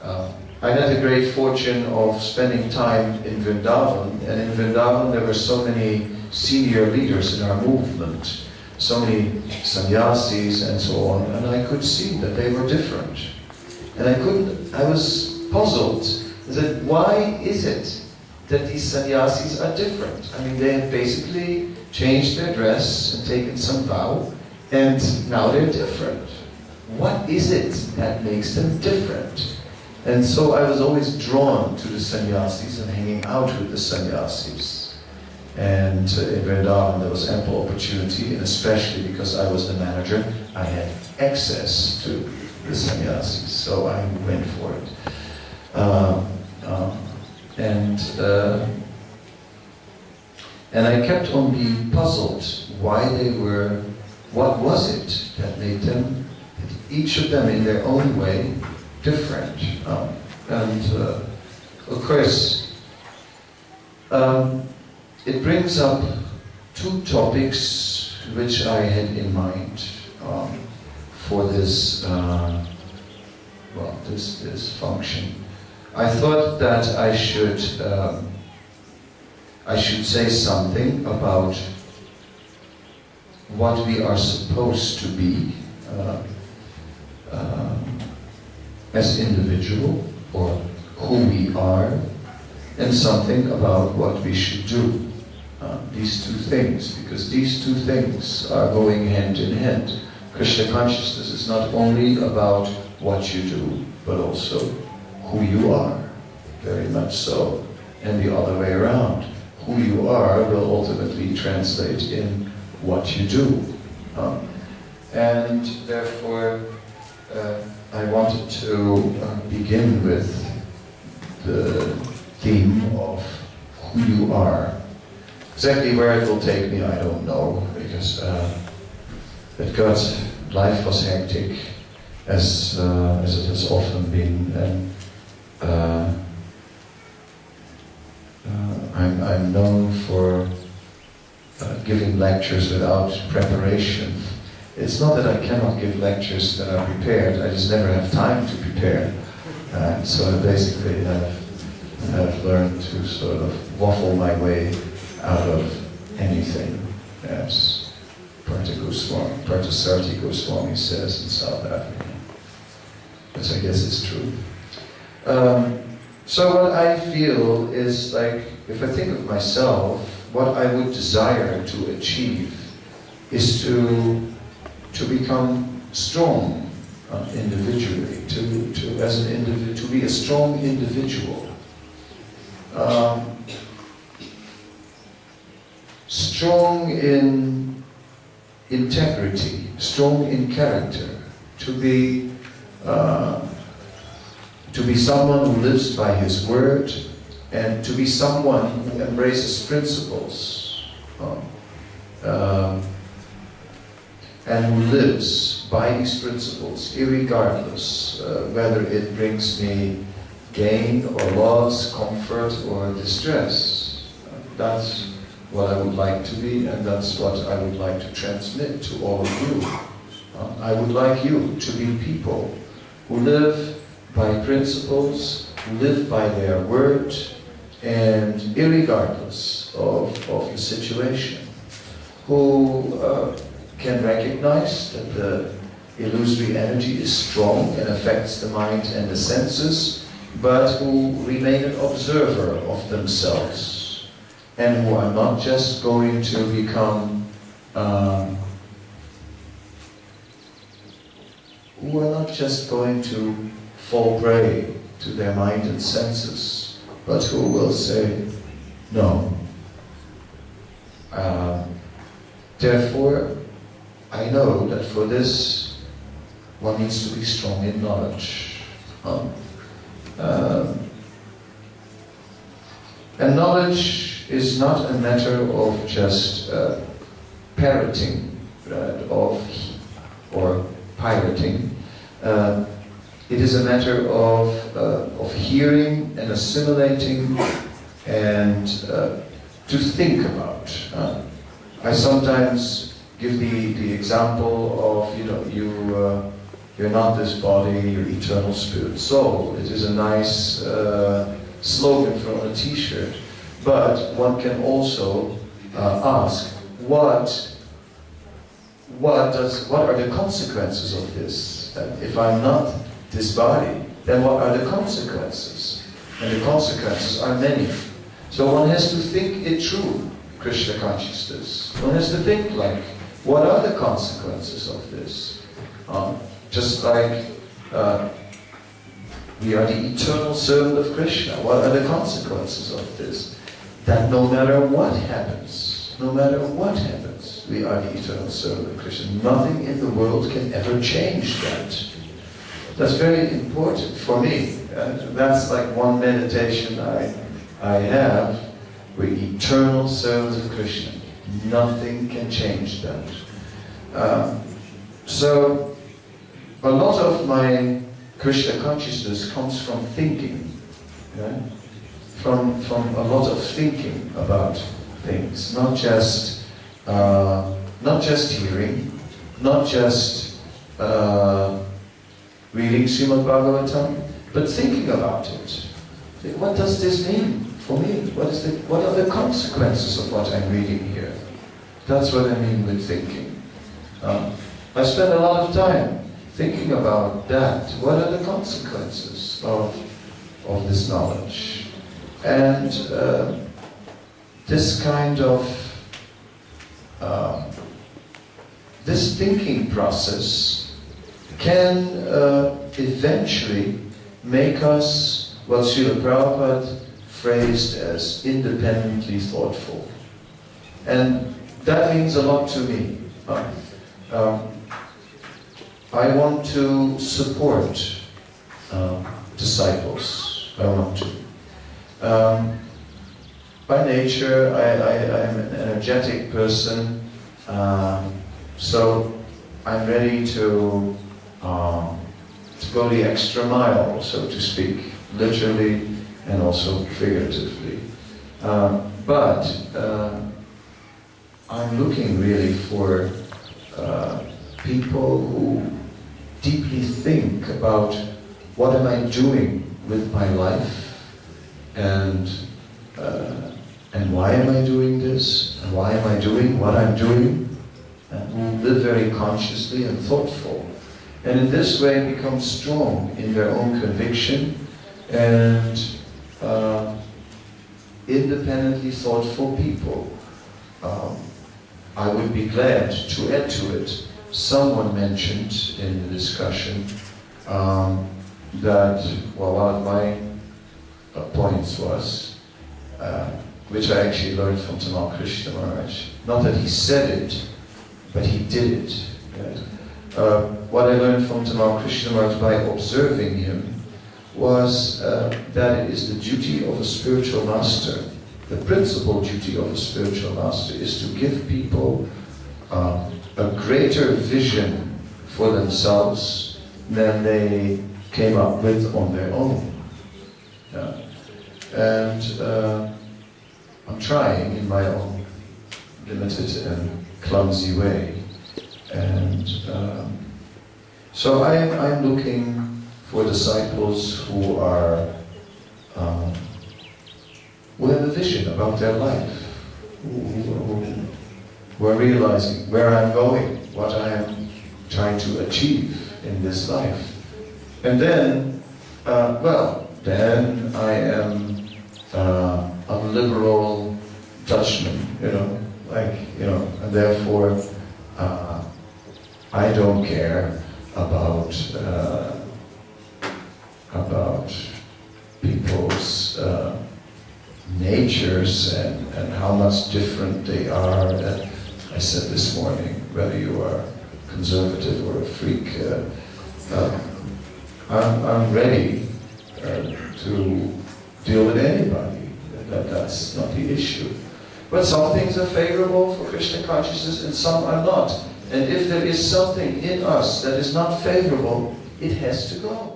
I had the great fortune of spending time in Vrindavan, and in Vrindavan there were so many senior leaders in our movement, so many sannyasis and so on, and I could see that they were different. And I was puzzled. I said, why is it that these sannyasis are different? I mean, they have basically changed their dress and taken some vow, and now they're different. What is it that makes them different? And so I was always drawn to the sannyasis and hanging out with the sannyasis. And in Vrindavan there was ample opportunity, and especially because I was the manager, I had access to the sannyasis, so I went for it. And I kept on being puzzled why they were, what was it that made them, each of them in their own way, different. Of course, it brings up two topics which I had in mind for this, this function. I thought that I should say something about what we are supposed to be as individual, or who we are, and something about what we should do. These two things, because these two things are going hand in hand. Krishna consciousness is not only about what you do, but also who you are, very much so, and the other way around. Who you are will ultimately translate in what you do. And therefore, I wanted to begin with the theme of who you are. Exactly where it will take me, I don't know, because life was hectic, as it has often been, and I'm known for giving lectures without preparation. It's not that I cannot give lectures that are prepared, I just never have time to prepare. So I basically have learned to sort of waffle my way out of anything, as Parthasarthi Goswami says in South Africa. Which I guess is true. So what I feel is, like, if I think of myself, what I would desire to achieve is to become strong individually, to be a strong individual, strong in integrity, strong in character, to be someone who lives by his word, and to be someone who embraces principles, and who lives by these principles, irregardless whether it brings me gain or loss, comfort or distress. That's what I would like to be, and that's what I would like to transmit to all of you. I would like you to be people who live by principles, who live by their word, and irregardless of the situation, who can recognize that the illusory energy is strong and affects the mind and the senses, but who remain an observer of themselves, and who are not just going to become who are not just going to fall prey to their mind and senses, but who will say, no. Therefore, I know that for this, one needs to be strong in knowledge. And knowledge is not a matter of just parroting or pirating. It is a matter of hearing and assimilating and to think about. I sometimes give the example of, You're not this body, you're eternal spirit soul. It is a nice slogan for on a t-shirt. But one can also ask, what are the consequences of this? If I'm not this body, then what are the consequences? And the consequences are many. So one has to think it through, Krishna consciousness. One has to think like, what are the consequences of this? Just like we are the eternal servant of Krishna. What are the consequences of this? That no matter what happens, we are the eternal servant of Krishna. Nothing in the world can ever change that. That's very important for me. That's like one meditation I have. We're eternal servants of Krishna. Nothing can change that. So, a lot of my Krishna consciousness comes from thinking. Yeah? From a lot of thinking about things, not just hearing, not just reading Srimad Bhagavatam, but thinking about it. What does this mean for me? What are the consequences of what I'm reading here? That's what I mean with thinking. I spend a lot of time thinking about that. What are the consequences of this knowledge? And this kind of this thinking process can eventually make us what Srila Prabhupada phrased as independently thoughtful. And that means a lot to me. I want to support disciples. I want to. By nature, I am an energetic person, so I'm ready to go the extra mile, so to speak, literally and also figuratively. But I'm looking really for people who deeply think about what am I doing with my life, and why am I doing this, and why am I doing what I'm doing, and who live very consciously and thoughtful, and in this way become strong in their own conviction, and independently thoughtful people. I would be glad to add to it. Someone mentioned in the discussion that, well, one of my points was, which I actually learned from Tamal Krishna Maharaj. Not that he said it, but he did it. Right? What I learned from Tamal Krishna Maharaj by observing him was that it is the duty of a spiritual master, the principal duty of a spiritual master is to give people a greater vision for themselves than they came up with on their own. Yeah. And I'm trying in my own limited and clumsy way. And so I'm looking for disciples who are who have a vision about their life, who are realizing where I'm going, what I am trying to achieve in this life. And then, then I am a liberal Dutchman, and therefore I don't care about people's natures and how much different they are. I said this morning, whether you are conservative or a freak, I'm ready to deal with anybody. That's not the issue. But some things are favorable for Krishna consciousness and some are not. And if there is something in us that is not favorable, it has to go.